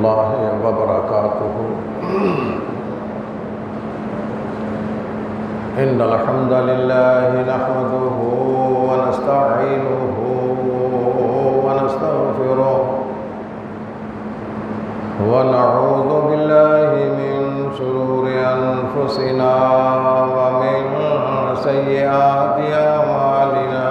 الله وبركاته إن الحمد لله نحمده ونستعينه ونستغفره ونعوذ بالله من شرور أنفسنا ومن سيئات أعمالنا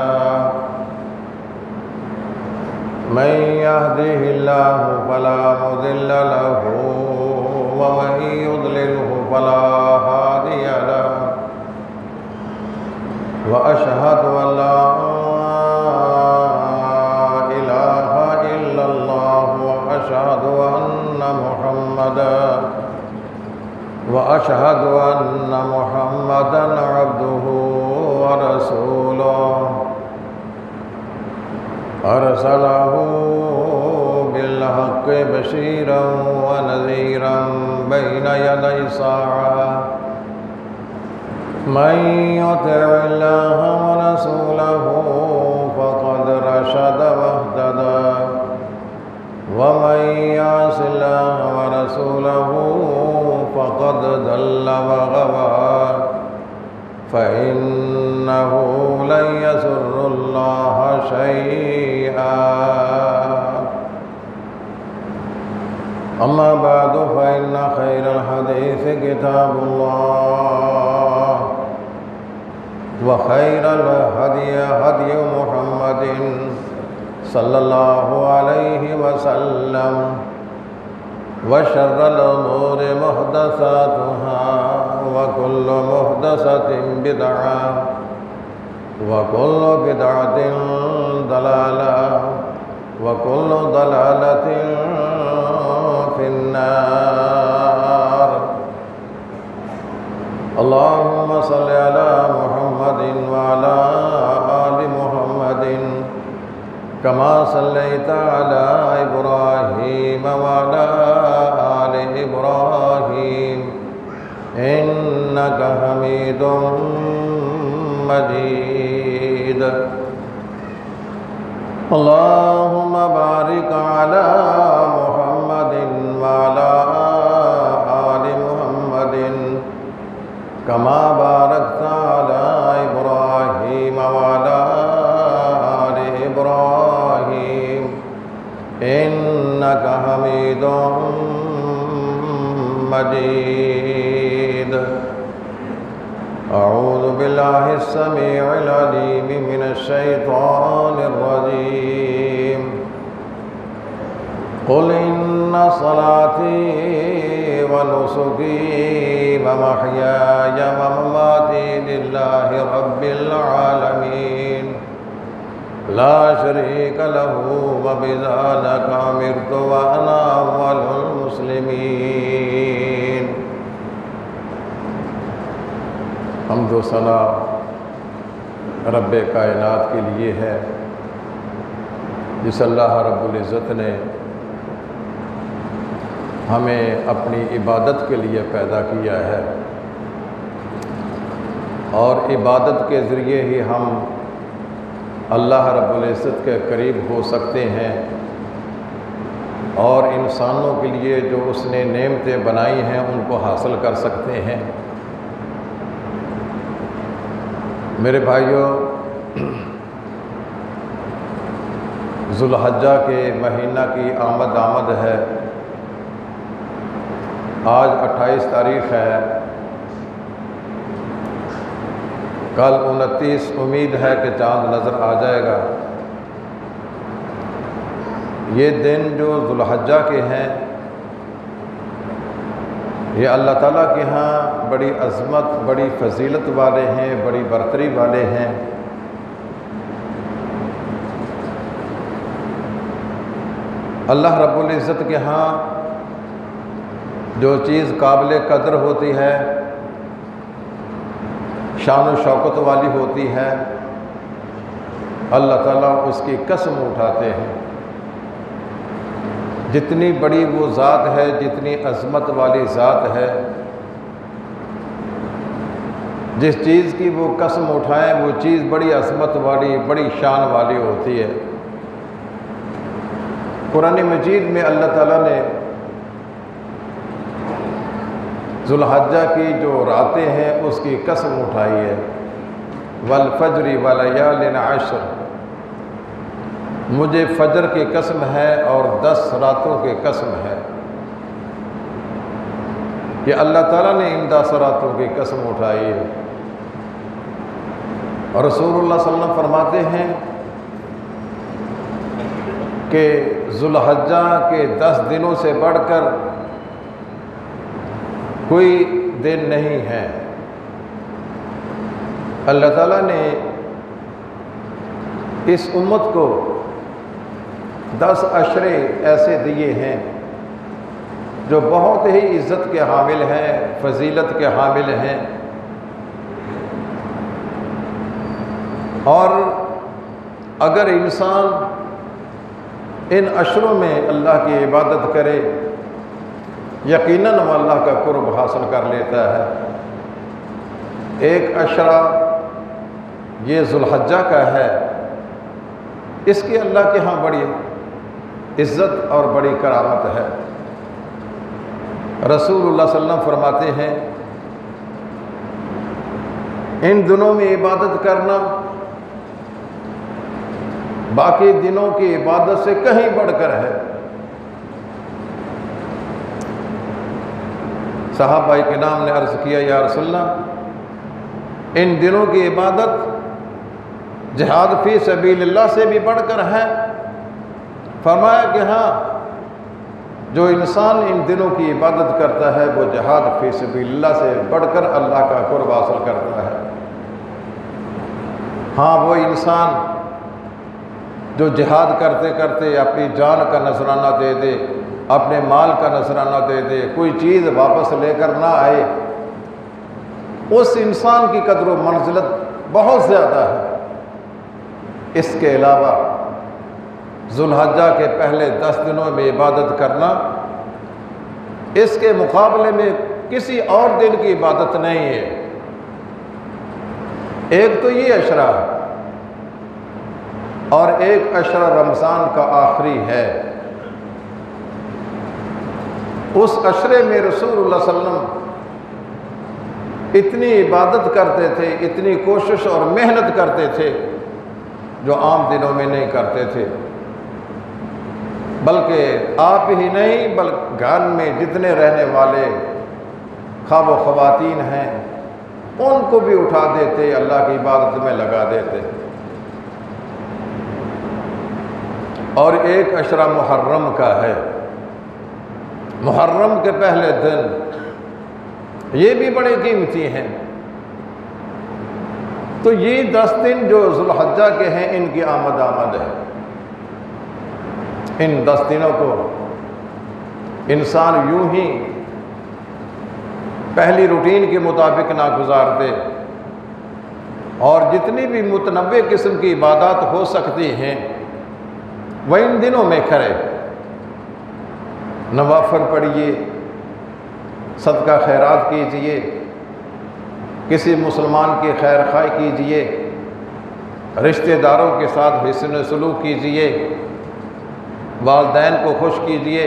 من يهده الله فلا مضل له ومن يضلله فلا هادي له وأشهد أن لا إله إلا الله وأشهد أن محمدا عبده ورسوله أرسله بالحق بشيرا ونذيرا بين يدي الساعة من يطع الله ورسوله فقد رشد واهتدى ومن يعص الله ورسوله فقد ضل وغوى فإنه لن يضر الله شيئا أما بعد فإن خير الحديث كتاب الله وخير الهدي هدي محمد صلى الله عليه وسلم وشر الأمور محدثاتها وكل محدثة بدعة وكل بدعة ضلالة وكل ضلالة في النار اللهم صل على محمد وعلى آل محمد كما صليت على إبراهيم وعلى آل إبراهيم إنك حميد مجيد اللهم بارك على محمد وعلى آل محمد كما باركت على إبراهيم وعلى آل إبراهيم إنك حميد مجيد أعوذ بالله السميع العليم من الشيطان الرجيم قل إن صلاتي ونسكي ومحياي ومماتي لله رب العالمين لا شريك له وبذلك أمرت وأنا أول المسلمين حمد و ثنا رب کائنات کے لیے ہے جس اللہ رب العزت نے ہمیں اپنی عبادت کے لیے پیدا کیا ہے اور عبادت کے ذریعے ہی ہم اللہ رب العزت کے قریب ہو سکتے ہیں اور انسانوں کے لیے جو اس نے نعمتیں بنائی ہیں ان کو حاصل کر سکتے ہیں۔ میرے بھائیوں، ذو الحجہ کے مہینہ کی آمد ہے۔ آج 28 تاریخ ہے، کل 29 امید ہے کہ چاند نظر آ جائے گا۔ یہ دن جو ذو الحجہ کے ہیں یہ اللہ تعالیٰ کے ہاں بڑی عظمت، بڑی فضیلت والے ہیں، بڑی برتری والے ہیں۔ اللہ رب العزت کے ہاں جو چیز قابل قدر ہوتی ہے، شان و شوکت والی ہوتی ہے، اللہ تعالیٰ اس کی قسم اٹھاتے ہیں۔ جتنی بڑی وہ ذات ہے، جتنی عظمت والی ذات ہے، جس چیز کی وہ قسم اٹھائیں وہ چیز بڑی عظمت والی، بڑی شان والی ہوتی ہے۔ قرآن مجید میں اللہ تعالیٰ نے ذوالحجہ کی جو راتیں ہیں اس کی قسم اٹھائی ہے، والفجر ولیال عشر، مجھے فجر کی قسم ہے اور 10 راتوں کی قسم ہے، کہ اللہ تعالیٰ نے ان 10 راتوں کی قسم اٹھائی ہے۔ اور رسول اللہ صلی اللہ علیہ وسلم فرماتے ہیں کہ ذوالحجہ کے 10 دنوں سے بڑھ کر کوئی دن نہیں ہے۔ اللہ تعالیٰ نے اس امت کو 10 عشرے ایسے دیے ہیں جو بہت ہی عزت کے حامل ہیں، فضیلت کے حامل ہیں، اور اگر انسان ان عشروں میں اللہ کی عبادت کرے یقیناً وہ اللہ کا قرب حاصل کر لیتا ہے۔ ایک عشرہ یہ ذوالحجہ کا ہے، اس کی اللہ کے ہاں بڑی عزت اور بڑی کرامت ہے۔ رسول اللہ صلی اللہ علیہ وسلم فرماتے ہیں ان دنوں میں عبادت کرنا باقی دنوں کی عبادت سے کہیں بڑھ کر ہے۔ صحابہ کرام نے عرض کیا یا رسول اللہ، ان دنوں کی عبادت جہاد فی سبیل اللہ سے بھی بڑھ کر ہے؟ فرمایا کہ ہاں، جو انسان ان دنوں کی عبادت کرتا ہے وہ جہاد فی سبیل اللہ سے بڑھ کر اللہ کا قرب حاصل کرتا ہے۔ ہاں، وہ انسان جو جہاد کرتے کرتے اپنی جان کا نذرانہ دے دے، اپنے مال کا نذرانہ دے دے، کوئی چیز واپس لے کر نہ آئے، اس انسان کی قدر و منزلت بہت زیادہ ہے۔ اس کے علاوہ ذوالحجہ کے پہلے 10 دنوں میں عبادت کرنا اس کے مقابلے میں کسی اور دن کی عبادت نہیں ہے۔ ایک تو یہ عشرہ ہے اور ایک عشرہ رمضان کا آخری ہے۔ اس عشرے میں رسول اللہ صلی اللہ علیہ وسلم اتنی عبادت کرتے تھے، اتنی کوشش اور محنت کرتے تھے جو عام دنوں میں نہیں کرتے تھے، بلکہ آپ ہی نہیں بلکہ گھر میں جتنے رہنے والے خواہ و خواتین ہیں ان کو بھی اٹھا دیتے، اللہ کی عبادت میں لگا دیتے۔ اور ایک عشرہ محرم کا ہے، محرم کے پہلے دن، یہ بھی بڑے قیمتی ہیں۔ تو یہ 10 دن جو ذوالحجہ کے ہیں ان کی آمد ہے۔ ان 10 دنوں کو انسان یوں ہی پہلی روٹین کے مطابق نہ گزار دے، اور جتنی بھی متنوع قسم کی عبادات ہو سکتی ہیں وہ ان دنوں میں کرے۔ نوافل پڑھیے، صدقہ خیرات کیجئے، کسی مسلمان کی خیر خواہ کیجئے، رشتہ داروں کے ساتھ حسن سلوک کیجئے، والدین کو خوش کیجئے،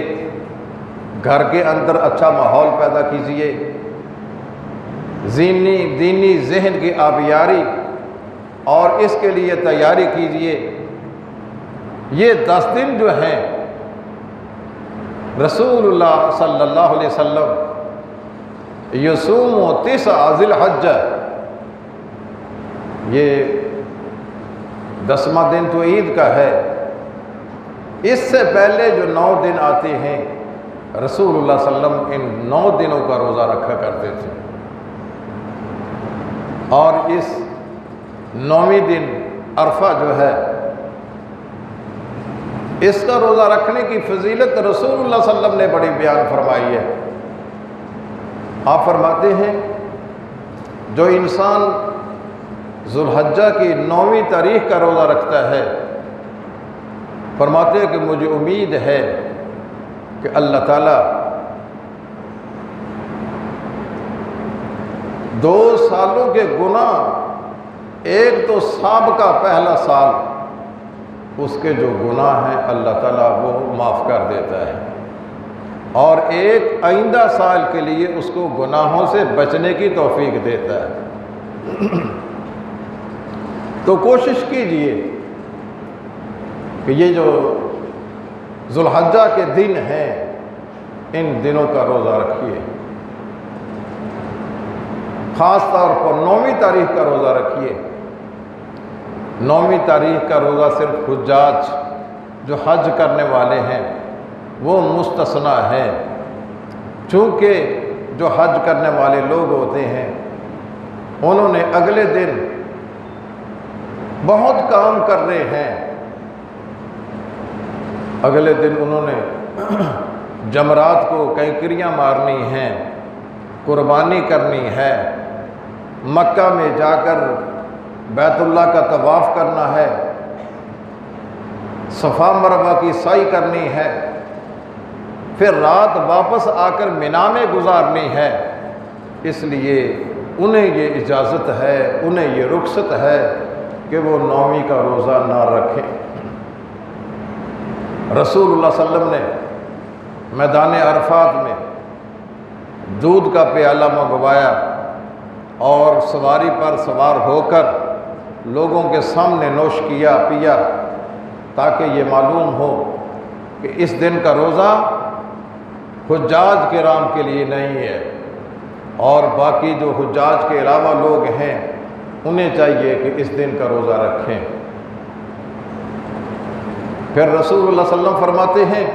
گھر کے اندر اچھا ماحول پیدا کیجئے، دینی ذہن کی آبیاری اور اس کے لیے تیاری کیجئے۔ یہ 10 دن جو ہیں رسول اللہ صلی اللہ علیہ وسلم یصوم 9 ذی الحجہ، یہ 10واں دن تو عید کا ہے، اس سے پہلے جو 9 دن آتے ہیں رسول اللہ صلی اللہ علیہ وسلم ان 9 دنوں کا روزہ رکھا کرتے تھے۔ اور اس 9ویں دن عرفہ جو ہے اس کا روزہ رکھنے کی فضیلت رسول اللہ صلی اللہ علیہ وسلم نے بڑی بیان فرمائی ہے۔ آپ فرماتے ہیں جو انسان ذوالحجہ کی 9ویں تاریخ کا روزہ رکھتا ہے، فرماتے ہیں کہ مجھے امید ہے کہ اللہ تعالیٰ 2 سالوں کے گناہ، ایک تو سابقہ پہلا سال، اس کے جو گناہ ہیں اللہ تعالیٰ وہ معاف کر دیتا ہے۔ اور ایک آئندہ سال کے لیے اس کو گناہوں سے بچنے کی توفیق دیتا ہے۔ تو کوشش کیجئے کہ یہ جو ذوالحجہ کے دن ہیں ان دنوں کا روزہ رکھیے، خاص طور پر 9ویں تاریخ کا روزہ رکھیے۔ 9ویں تاریخ کا روزہ صرف حجاج جو حج کرنے والے ہیں وہ مستثنیٰ ہیں، چونکہ جو حج کرنے والے لوگ ہوتے ہیں انہوں نے اگلے دن بہت کام کر رہے ہیں، اگلے دن انہوں نے جمرات کو کینکریاں مارنی ہیں، قربانی کرنی ہے، مکہ میں جا کر بیت اللہ کا طواف کرنا ہے، صفا مروہ کی سعی کرنی ہے، پھر رات واپس آ کر مینا میں گزارنی ہے۔ اس لیے انہیں یہ اجازت ہے، انہیں یہ رخصت ہے کہ وہ 9ویں کا روزہ نہ رکھیں۔ رسول اللہ صلی اللہ علیہ وسلم نے میدان عرفات میں دودھ کا پیالہ منگوایا اور سواری پر سوار ہو کر لوگوں کے سامنے نوش کیا پیا، تاکہ یہ معلوم ہو کہ اس دن کا روزہ حجاج کرام کے لیے نہیں ہے، اور باقی جو حجاج کے علاوہ لوگ ہیں انہیں چاہیے کہ اس دن کا روزہ رکھیں۔ پھر رسول اللہ صلی اللہ علیہ وسلم فرماتے ہیں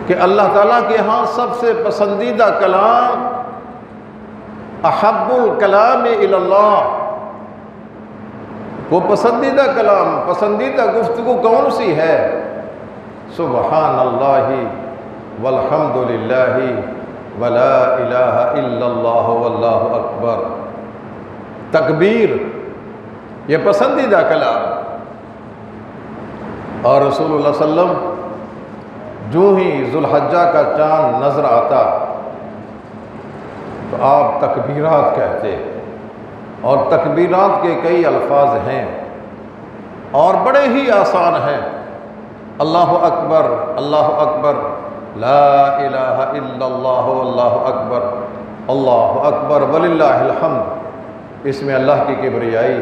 کہ اللہ تعالیٰ کے ہاں سب سے پسندیدہ کلام احب الکلام الی اللہ، وہ پسندیدہ کلام، پسندیدہ گفتگو کون سی ہے؟ سبحان اللہ والحمد للہ ولا الہ الا اللہ واللہ اکبر، تکبیر، یہ پسندیدہ کلام۔ اور رسول اللہ صلی اللہ علیہ وسلم جو ہی ذوالحجہ کا چاند نظر آتا تو آپ تکبیرات کہتے، اور تکبیرات کے کئی الفاظ ہیں اور بڑے ہی آسان ہیں۔ اللہ اکبر، اللہ اکبر، لا الہ الا اللہ واللہ اکبر، اللہ اکبر وللہ الحمد۔ اس میں اللہ کی کبریائی،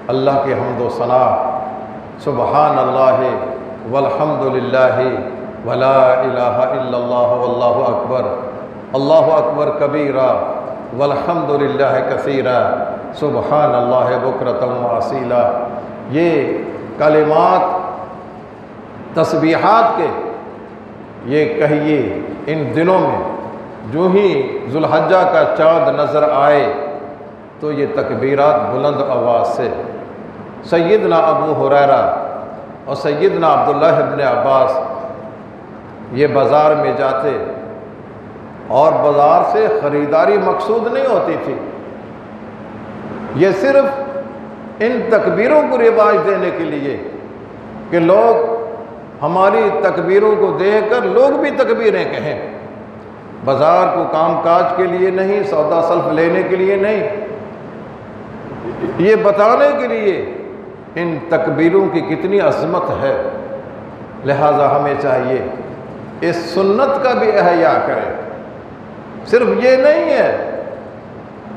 اللہ کی حمد و ثنا، سبحان اللہ والحمد للہ ولا الہ الا اللہ واللہ اکبر، اللہ اکبر کبیرہ والحمد للہ کثیرہ، سبحان اللہ بکرۃ واسیلہ، یہ کلمات تسبیحات کے یہ کہیے ان دنوں میں۔ جو ہی ذوالحجہ کا چاند نظر آئے تو یہ تکبیرات بلند آواز سے۔ سیدنا ابو ہریرہ اور سیدنا عبداللہ ابن عباس یہ بازار میں جاتے اور بازار سے خریداری مقصود نہیں ہوتی تھی، یہ صرف ان تکبیروں کو رواج دینے کے لیے کہ لوگ ہماری تکبیروں کو دیکھ کر لوگ بھی تکبیریں کہیں، بازار کو کام کاج کے لیے نہیں، سودا سلف لینے کے لیے نہیں، یہ بتانے کے لیے ان تکبیروں کی کتنی عظمت ہے۔ لہٰذا ہمیں چاہیے اس سنت کا بھی احیا کریں۔ صرف یہ نہیں ہے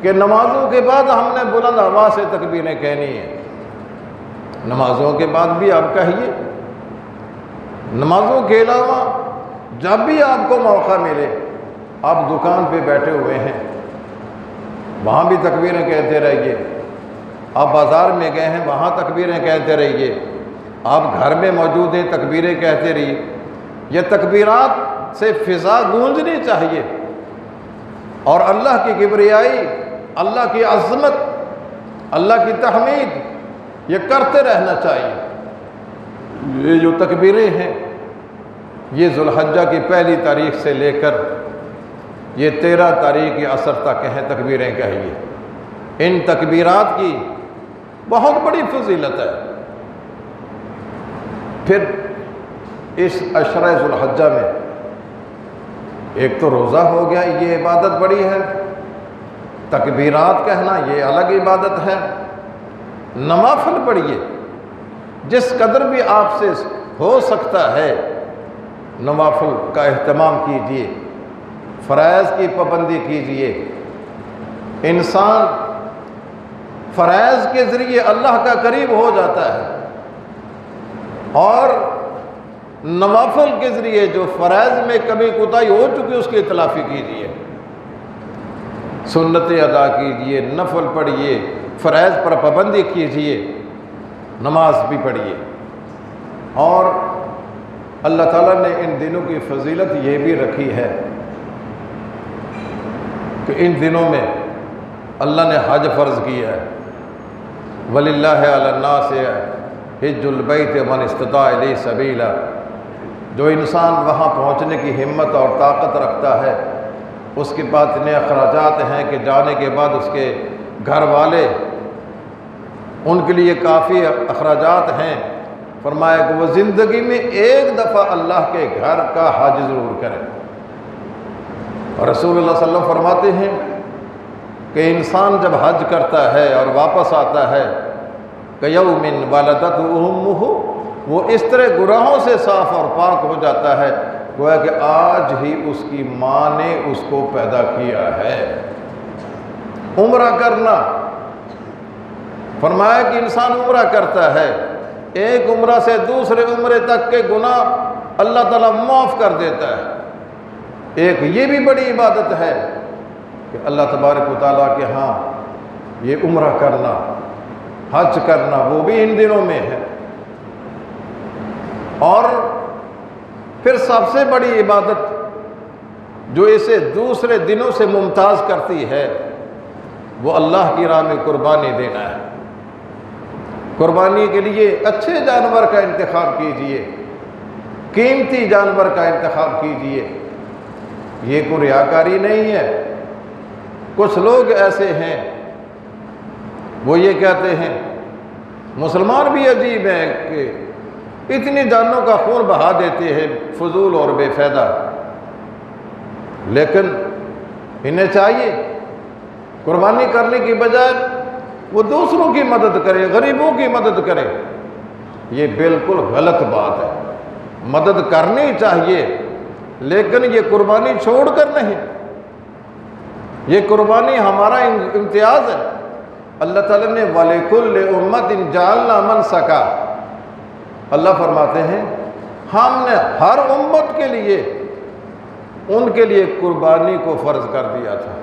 کہ نمازوں کے بعد ہم نے بلند آواز سے تکبیریں کہنی ہیں، نمازوں کے بعد بھی آپ کہیے، نمازوں کے علاوہ جب بھی آپ کو موقع ملے، آپ دکان پہ بیٹھے ہوئے ہیں وہاں بھی تکبیریں کہتے رہیے، آپ بازار میں گئے ہیں وہاں تکبیریں کہتے رہیے، آپ گھر میں موجود ہیں تکبیریں کہتے رہیے۔ یہ تکبیرات سے فضا گونجنی چاہیے، اور اللہ کی کبریائی، اللہ کی عظمت، اللہ کی تحمید یہ کرتے رہنا چاہیے۔ یہ جو تکبیریں ہیں یہ ذوالحجہ کی پہلی تاریخ سے لے کر یہ 13 تاریخ کے عصر تک ہیں، تکبیریں کہیے۔ ان تکبیرات کی بہت بڑی فضیلت ہے۔ پھر اس عشرہ ذوالحجہ میں ایک تو روزہ ہو گیا، یہ عبادت بڑی ہے، تکبیرات کہنا یہ الگ عبادت ہے، نوافل پڑھیے جس قدر بھی آپ سے ہو سکتا ہے، نوافل کا اہتمام کیجئے، فرائض کی پابندی کیجئے۔ انسان فرائض کے ذریعے اللہ کا قریب ہو جاتا ہے، اور نوافل کے ذریعے جو فرائض میں کمی کوتاہی ہو چکی اس کی تلافی کیجئے۔ سنتیں ادا کیجئے، نفل پڑھیے، فرائض پر پابندی کیجئے، نماز بھی پڑھیے۔ اور اللہ تعالیٰ نے ان دنوں کی فضیلت یہ بھی رکھی ہے کہ ان دنوں میں اللہ نے حج فرض کیا ہے۔ وَلِلَّهِ عَلَى النَّاسِ حِجُّ الْبَيْتِ مَنِ اسْتَطَاعَ إِلَيْهِ سَبِيلًا، جو انسان وہاں پہنچنے کی ہمت اور طاقت رکھتا ہے، اس کے پاس اتنے اخراجات ہیں کہ جانے کے بعد اس کے گھر والے ان کے لیے کافی اخراجات ہیں۔ فرمایا کہ وہ زندگی میں ایک دفعہ اللہ کے گھر کا حج ضرور کرے۔ اور رسول اللہ صلی اللہ علیہ وسلم فرماتے ہیں کہ انسان جب حج کرتا ہے اور واپس آتا ہے کَیَوْمٍ وَلَدَتْهُ أُمُّهُ، وہ اس طرح گناہوں سے صاف اور پاک ہو جاتا ہے گویا کہ آج ہی اس کی ماں نے اس کو پیدا کیا ہے۔ عمرہ کرنا، فرمایا کہ انسان عمرہ کرتا ہے، ایک عمرہ سے دوسرے عمرے تک کے گناہ اللہ تعالیٰ معاف کر دیتا ہے۔ ایک یہ بھی بڑی عبادت ہے کہ اللہ تبارک و تعالیٰ کے ہاں یہ عمرہ کرنا، حج کرنا، وہ بھی ان دنوں میں ہے۔ اور پھر سب سے بڑی عبادت جو اسے دوسرے دنوں سے ممتاز کرتی ہے وہ اللہ کی راہ میں قربانی دینا ہے۔ قربانی کے لیے اچھے جانور کا انتخاب کیجئے، قیمتی جانور کا انتخاب کیجئے۔ یہ کوئی ریاکاری نہیں ہے۔ کچھ لوگ ایسے ہیں وہ یہ کہتے ہیں، مسلمان بھی عجیب ہیں کہ اتنی جانوں کا خون بہا دیتے ہیں فضول اور بے فائدہ، لیکن انہیں چاہیے قربانی کرنے کی بجائے وہ دوسروں کی مدد کرے، غریبوں کی مدد کرے۔ یہ بالکل غلط بات ہے۔ مدد کرنی چاہیے لیکن یہ قربانی چھوڑ کر نہیں، یہ قربانی ہمارا امتیاز ہے۔ اللہ تعالیٰ نے وَلِكُلِّ أُمَّةٍ جَعَلْنَا مَنْسَكًا، اللہ فرماتے ہیں ہم نے ہر امت کے لیے ان کے لیے قربانی کو فرض کر دیا تھا،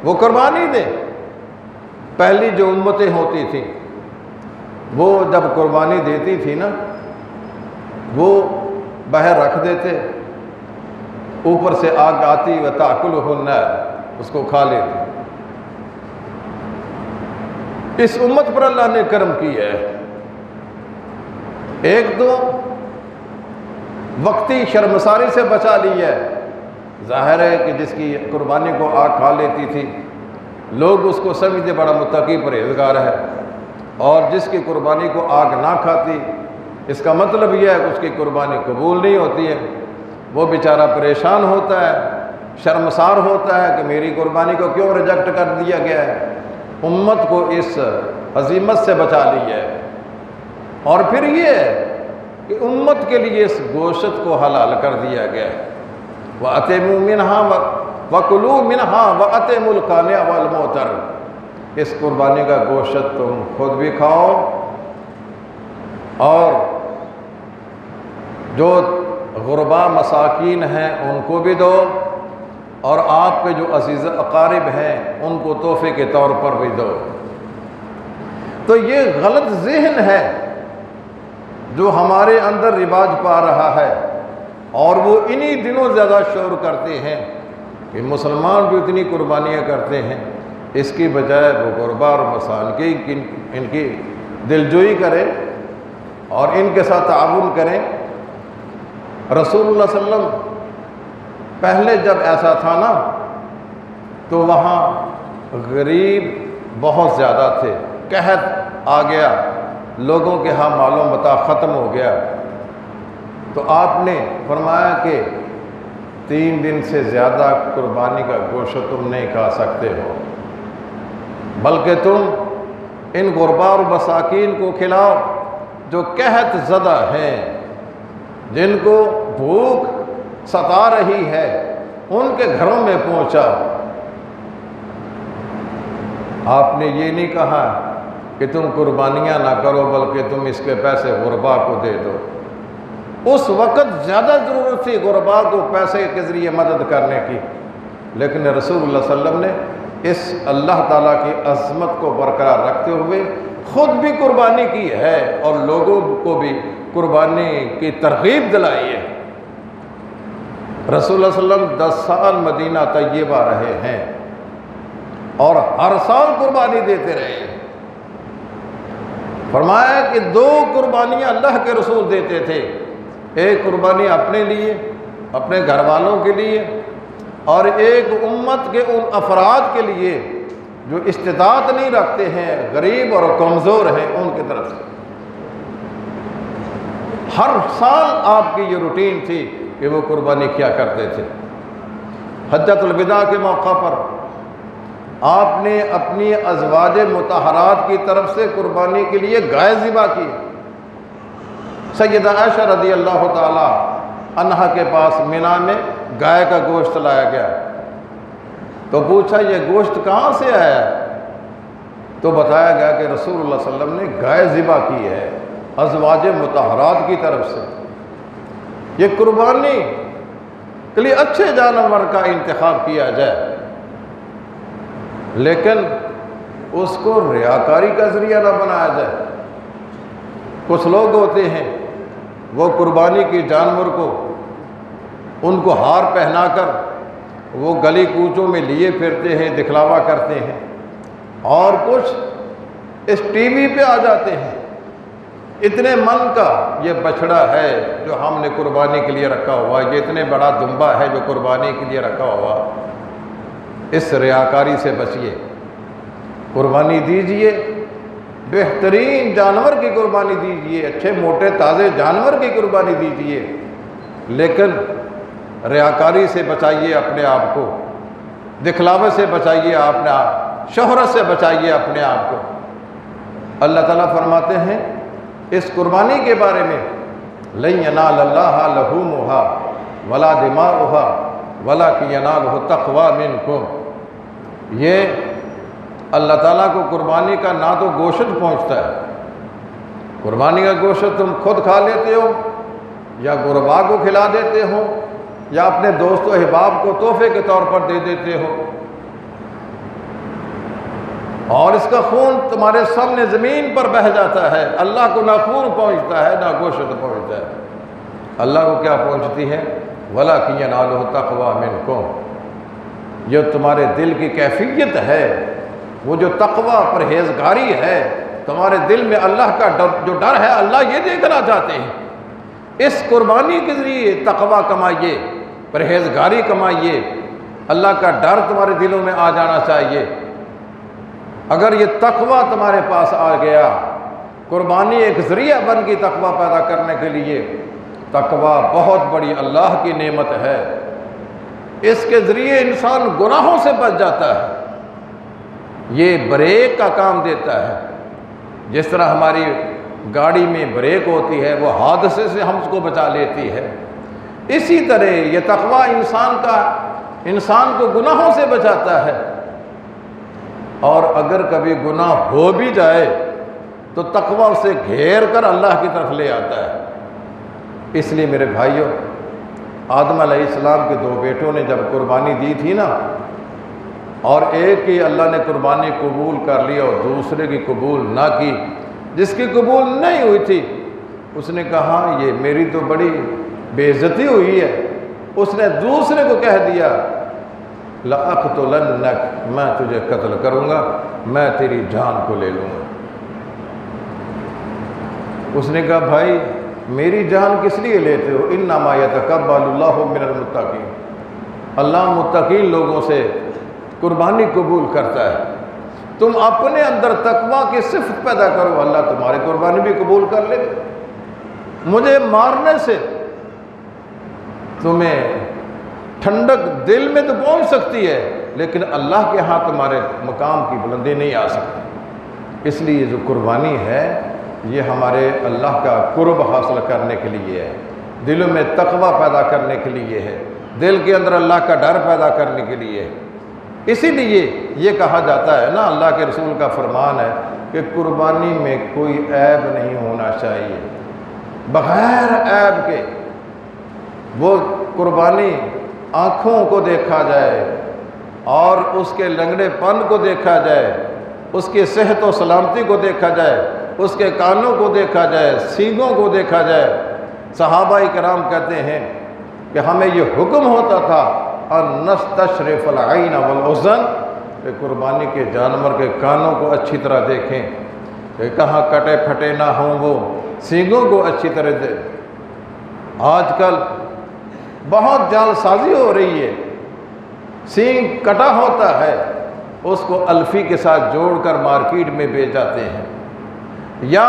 وہ قربانی دیں۔ پہلی جو امتیں ہوتی تھیں وہ جب قربانی دیتی تھی نا، وہ باہر رکھ دیتے، اوپر سے آگ آتی وَتَأْكُلُهُ النَّارُ، اس کو کھا لیتے۔ اس امت پر اللہ نے کرم کیا ہے۔ ایک تو وقتی شرمساری سے بچا لی ہے۔ ظاہر ہے کہ جس کی قربانی کو آگ کھا لیتی تھی لوگ اس کو سمجھتے بڑا متقی پرہیزگار ہے، اور جس کی قربانی کو آگ نہ کھاتی اس کا مطلب یہ ہے کہ اس کی قربانی قبول نہیں ہوتی ہے۔ وہ بیچارہ پریشان ہوتا ہے، شرمسار ہوتا ہے کہ میری قربانی کو کیوں ریجیکٹ کر دیا گیا ہے۔ امت کو اس ہزیمت سے بچا لی ہے۔ اور پھر یہ ہے کہ امت کے لیے اس گوشت کو حلال کر دیا گیا ہے۔ وَأَطِعِمُوا مِنْهَا وَكُلُوا مِنْهَا وَأَطِعِمُوا الْقَانِعَ وَالْمُعْتَرَّ، اس قربانی کا گوشت تم خود بھی کھاؤ اور جو غربا مساکین ہیں ان کو بھی دو، اور آپ کے جو عزیز اقارب ہیں ان کو تحفے کے طور پر بھی دو۔ تو یہ غلط ذہن ہے جو ہمارے اندر رواج پا رہا ہے، اور وہ انہی دنوں زیادہ شور کرتے ہیں کہ مسلمان بھی اتنی قربانیاں کرتے ہیں، اس کی بجائے وہ غربا اور مساکین ان کی دلجوئی کریں اور ان کے ساتھ تعاون کریں۔ رسول اللہ صلی اللہ علیہ وسلم پہلے جب ایسا تھا نا تو وہاں غریب بہت زیادہ تھے، قحط آ گیا، لوگوں کے ہاں مال و متاع ختم ہو گیا، تو آپ نے فرمایا کہ 3 دن سے زیادہ قربانی کا گوشت تم نہیں کھا سکتے ہو، بلکہ تم ان غربا اور مساکین کو کھلاؤ جو قحط زدہ ہیں، جن کو بھوک ستا رہی ہے، ان کے گھروں میں پہنچا۔ آپ نے یہ نہیں کہا کہ تم قربانیاں نہ کرو بلکہ تم اس کے پیسے غربا کو دے دو۔ اس وقت زیادہ ضرورت تھی غربا کو پیسے کے ذریعے مدد کرنے کی، لیکن رسول اللہ صلی اللہ علیہ وسلم نے اس اللہ تعالیٰ کی عظمت کو برقرار رکھتے ہوئے خود بھی قربانی کی ہے اور لوگوں کو بھی قربانی کی ترغیب دلائی ہے۔ رسول اللہ صلی اللہ علیہ وسلم 10 سال مدینہ طیبہ رہے ہیں اور ہر سال قربانی دیتے رہے ہیں۔ فرمایا کہ 2 قربانیاں اللہ کے رسول دیتے تھے، ایک قربانی اپنے لیے، اپنے گھر والوں کے لیے، اور ایک امت کے ان افراد کے لیے جو استطاعت نہیں رکھتے ہیں، غریب اور کمزور ہیں، ان کی طرف سے۔ ہر سال آپ کی یہ روٹین تھی کہ وہ قربانی کیا کرتے تھے۔ حجۃ الوداع کے موقع پر آپ نے اپنی ازواج مطہرات کی طرف سے قربانی کے لیے گائے ذبح کی۔ سیدہ عائشہ رضی اللہ تعالی عنہا کے پاس مینا میں گائے کا گوشت لایا گیا، تو پوچھا یہ گوشت کہاں سے آیا؟ تو بتایا گیا کہ رسول اللہ صلی اللہ علیہ وسلم نے گائے ذبح کی ہے ازواج مطہرات کی طرف سے۔ یہ قربانی کے لیے اچھے جانور کا انتخاب کیا جائے، لیکن اس کو ریاکاری کا ذریعہ نہ بنایا جائے۔ کچھ لوگ ہوتے ہیں وہ قربانی کے جانور کو ان کو ہار پہنا کر وہ گلی کوچوں میں لیے پھرتے ہیں، دکھلاوا کرتے ہیں، اور کچھ اس ٹی وی پہ آ جاتے ہیں، اتنے من کا یہ بچڑا ہے جو ہم نے قربانی کے لیے رکھا ہوا، یہ اتنے بڑا دمبا ہے جو قربانی کے لیے رکھا ہوا۔ اس ریاکاری سے بچیے، قربانی دیجئے، بہترین جانور کی قربانی دیجئے، اچھے موٹے تازے جانور کی قربانی دیجئے، لیکن ریاکاری سے بچائیے اپنے آپ کو، دکھلاوے سے بچائیے اپنے آپ، شہرت سے بچائیے اپنے آپ کو۔ اللہ تعالیٰ فرماتے ہیں اس قربانی کے بارے میں لَن يَنَالَ اللَّهَ لُحُومُهَا وَلَا دِمَاؤُهَا وَلَكِنْ يَنَالُهُ التَّقْوَىٰ مِنكُمْ۔ یہ اللہ تعالیٰ کو قربانی کا نہ تو گوشت پہنچتا ہے، قربانی کا گوشت تم خود کھا لیتے ہو یا غربا کو کھلا دیتے ہو یا اپنے دوست و احباب کو تحفے کے طور پر دے دیتے ہو، اور اس کا خون تمہارے سامنے زمین پر بہہ جاتا ہے۔ اللہ کو نہ خون پہنچتا ہے نہ گوشت پہنچتا ہے، اللہ کو کیا پہنچتی ہے؟ وَلَكِنْ يَنَالُهُ التَّقْوَىٰ مِنكُمْ۔ جو تمہارے دل کی کیفیت ہے، وہ جو تقوی پرہیزگاری ہے، تمہارے دل میں اللہ کا جو ڈر ہے، اللہ یہ دیکھنا چاہتے ہیں۔ اس قربانی کے ذریعے تقوی کمائیے، پرہیزگاری کمائیے، اللہ کا ڈر تمہارے دلوں میں آ جانا چاہیے۔ اگر یہ تقوی تمہارے پاس آ گیا، قربانی ایک ذریعہ بن گئی تقوی پیدا کرنے کے لیے۔ تقوی بہت بڑی اللہ کی نعمت ہے، اس کے ذریعے انسان گناہوں سے بچ جاتا ہے، یہ بریک کا کام دیتا ہے۔ جس طرح ہماری گاڑی میں بریک ہوتی ہے، وہ حادثے سے ہم کو بچا لیتی ہے، اسی طرح یہ تقوی انسان کو گناہوں سے بچاتا ہے۔ اور اگر کبھی گناہ ہو بھی جائے تو تقوی اسے گھیر کر اللہ کی طرف لے آتا ہے۔ اس لیے میرے بھائیوں، آدم علیہ السلام کے 2 بیٹوں نے جب قربانی دی تھی نا، اور ایک کی اللہ نے قربانی قبول کر لی اور دوسرے کی قبول نہ کی، جس کی قبول نہیں ہوئی تھی اس نے کہا یہ میری تو بڑی بے عزتی ہوئی ہے۔ اس نے دوسرے کو کہہ دیا لَأَقْتُلَنَّكَ، میں تجھے قتل کروں گا، میں تیری جان کو لے لوں گا۔ اس نے کہا بھائی میری جان کس لیے لیتے ہو؟ إِنَّمَا يَتَقَبَّلُ اللَّهُ مِنَ الْمُتَّقِينَ، اللہ متقین لوگوں سے قربانی قبول کرتا ہے۔ تم اپنے اندر تقوی کی صفت پیدا کرو، اللہ تمہاری قربانی بھی قبول کر لے۔ مجھے مارنے سے تمہیں ٹھنڈک دل میں تو پہنچ سکتی ہے، لیکن اللہ کے ہاں تمہارے مقام کی بلندی نہیں آ سکتی۔ اس لیے جو قربانی ہے یہ ہمارے اللہ کا قرب حاصل کرنے کے لیے ہے۔ دلوں میں تقوی پیدا کرنے کے لیے ہے، دل کے اندر اللہ کا ڈر پیدا کرنے کے لیے ہے۔ اسی لیے یہ کہا جاتا ہے نا، اللہ کے رسول کا فرمان ہے کہ قربانی میں کوئی عیب نہیں ہونا چاہیے، بغیر عیب کے وہ قربانی آنکھوں کو دیکھا جائے اور اس کے لنگڑے پن کو دیکھا جائے، اس کی صحت و سلامتی کو دیکھا جائے، اس کے کانوں کو دیکھا جائے، سینگوں کو دیکھا جائے۔ صحابہ کرام کہتے ہیں کہ ہمیں یہ حکم ہوتا تھا ان نستشرف العین والاذن، کہ قربانی کے جانور کے کانوں کو اچھی طرح دیکھیں کہ کہاں کٹے پھٹے نہ ہوں، وہ سینگوں کو اچھی طرح دے۔ آج کل بہت جال سازی ہو رہی ہے، سینگ کٹا ہوتا ہے، اس کو الفی کے ساتھ جوڑ کر مارکیٹ میں بیچ جاتے ہیں، یا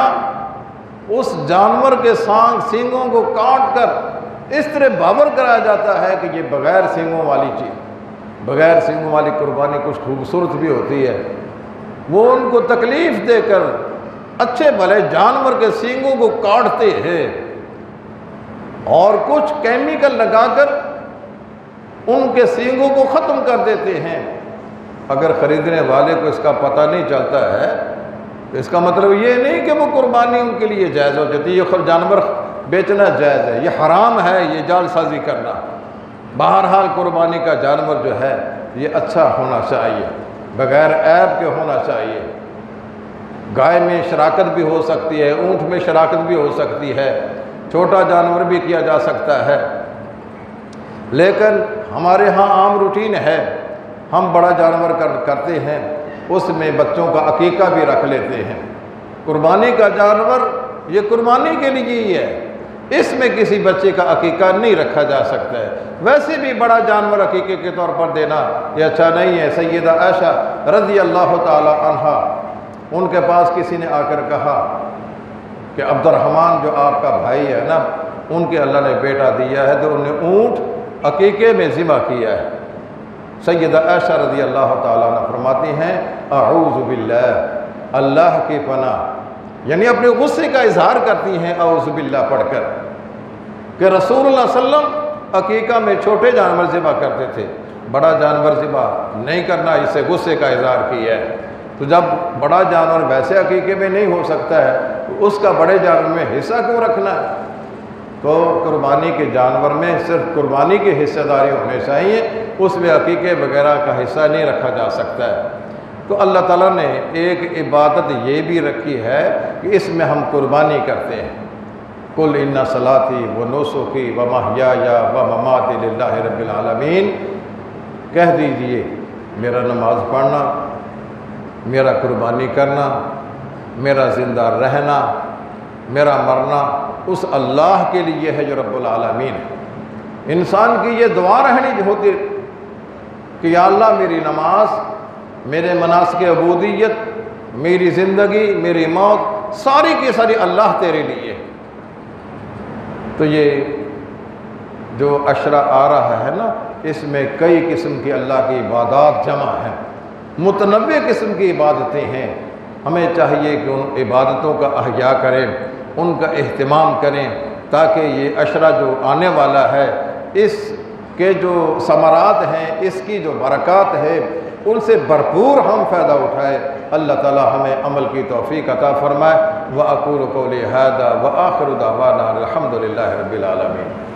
اس جانور کے سینگوں کو کاٹ کر اس طرح باور کرایا جاتا ہے کہ یہ بغیر سینگوں والی چیز، بغیر سینگوں والی قربانی کچھ خوبصورت بھی ہوتی ہے۔ وہ ان کو تکلیف دے کر اچھے بھلے جانور کے سینگوں کو کاٹتے ہیں اور کچھ کیمیکل لگا کر ان کے سینگوں کو ختم کر دیتے ہیں۔ اگر خریدنے والے کو اس کا پتہ نہیں چلتا ہے تو اس کا مطلب یہ نہیں کہ وہ قربانی ان کے لیے جائز ہو جاتی ہے، یہ جانور بیچنا جائز ہے، یہ حرام ہے یہ جال سازی کرنا۔ بہرحال قربانی کا جانور جو ہے یہ اچھا ہونا چاہیے، بغیر عیب کے ہونا چاہیے۔ گائے میں شراکت بھی ہو سکتی ہے، اونٹ میں شراکت بھی ہو سکتی ہے، چھوٹا جانور بھی کیا جا سکتا ہے، لیکن ہمارے ہاں عام روٹین ہے، ہم بڑا جانور کرتے ہیں، اس میں بچوں کا عقیقہ بھی رکھ لیتے ہیں۔ قربانی کا جانور یہ قربانی کے لیے ہی ہے، اس میں کسی بچے کا عقیقہ نہیں رکھا جا سکتا ہے۔ ویسے بھی بڑا جانور عقیقے کے طور پر دینا یہ اچھا نہیں ہے۔ سیدہ عائشہ رضی اللہ تعالی عنہا، ان کے پاس کسی نے آ کر کہا کہ عبد الرحمن جو آپ کا بھائی ہے نا، ان کے اللہ نے بیٹا دیا ہے تو انہیں اونٹ عقیقے میں ذبح کیا ہے۔ سیدہ عائشہ رضی اللہ تعالیٰ عنہ فرماتی ہیں اعوذ باللہ، اللہ کی پناہ، یعنی اپنے غصے کا اظہار کرتی ہیں اعوذ باللہ پڑھ کر، کہ رسول اللہ صلی اللہ علیہ وسلم عقیقہ میں چھوٹے جانور ذبح کرتے تھے، بڑا جانور ذبح نہیں کرنا، اس سے غصے کا اظہار کیا ہے۔ تو جب بڑا جانور ویسے عقیقے میں نہیں ہو سکتا ہے تو اس کا بڑے جانور میں حصہ کیوں رکھنا ہے؟ تو قربانی کے جانور میں صرف قربانی کی حصہ داری ہونے چاہیے، اس میں عقیقے وغیرہ کا حصہ نہیں رکھا جا سکتا ہے۔ تو اللہ تعالیٰ نے ایک عبادت یہ بھی رکھی ہے کہ اس میں ہم قربانی کرتے ہیں۔ قل ان صلاتی و نسکی و محیای و مماتی للہ رب العالمین، کہہ دیجئے میرا نماز پڑھنا، میرا قربانی کرنا، میرا زندہ رہنا، میرا مرنا اس اللہ کے لیے ہے جو رب العالمین ہے۔ انسان کی یہ دعا رہنی ہوتی کہ یا اللہ میری نماز، میرے مناسک عبودیت، میری زندگی، میری موت ساری کی ساری اللہ تیرے لیے۔ تو یہ جو عشرہ آ رہا ہے نا، اس میں کئی قسم کی اللہ کی عبادات جمع ہیں، متنوع قسم کی عبادتیں ہیں۔ ہمیں چاہیے کہ ان عبادتوں کا احیاء کریں، ان کا اہتمام کریں، تاکہ یہ عشرہ جو آنے والا ہے اس کے جو ثمرات ہیں، اس کی جو برکات ہے، ان سے بھرپور ہم فائدہ اٹھائے۔ اللہ تعالی ہمیں عمل کی توفیق عطا فرمائے۔ وَأَقُولُ قَوْلِي هَذَا وَآخِرُ دَعْوَانَا الْحَمْدُ لِلَّهِ رَبِّ الْعَالَمِينَ۔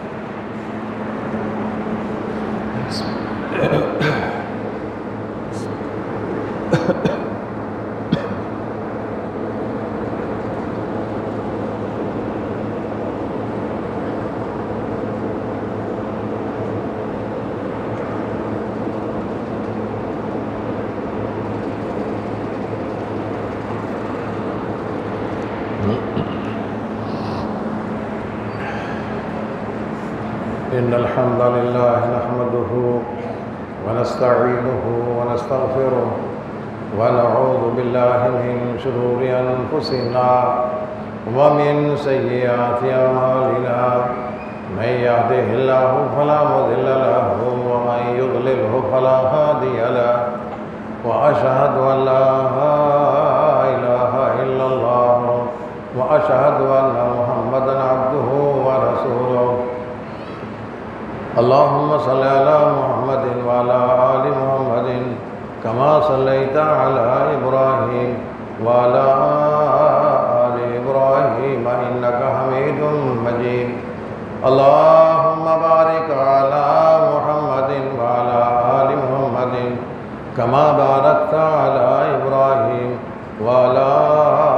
إن الحمد لله نحمده ونستعينه ونستغفره ونعوذ بالله من شرور أنفسنا ومن سيئات أعمالنا، من يهده الله فلا مضل له ومن يضلله فلا هادي له، وأشهد أن لا إله إلا الله وأشهد أن محمدا عبده ورسوله۔ صل على محمد وعلى آل محمد كما صليت على إبراهيم وعلى آل إبراهيم إنك حميد مجيد اللهم بارك على محمد وعلى آل محمد كما باركت على إبراهيم وعلى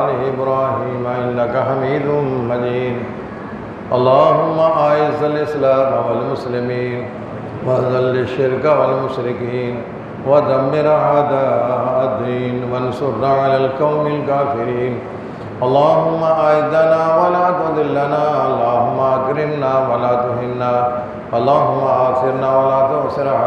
آل إبراهيم إنك حميد مجيد اللهم أعز الإسلام والمسلمين وأذل الشرك والمشركين ودمر أعداء الدين وانصرنا على القوم الكافرين اللهم أعزنا ولا تذلنا اللهم أكرمنا ولا تهنا اللهم آثرنا ولا تؤثر علينا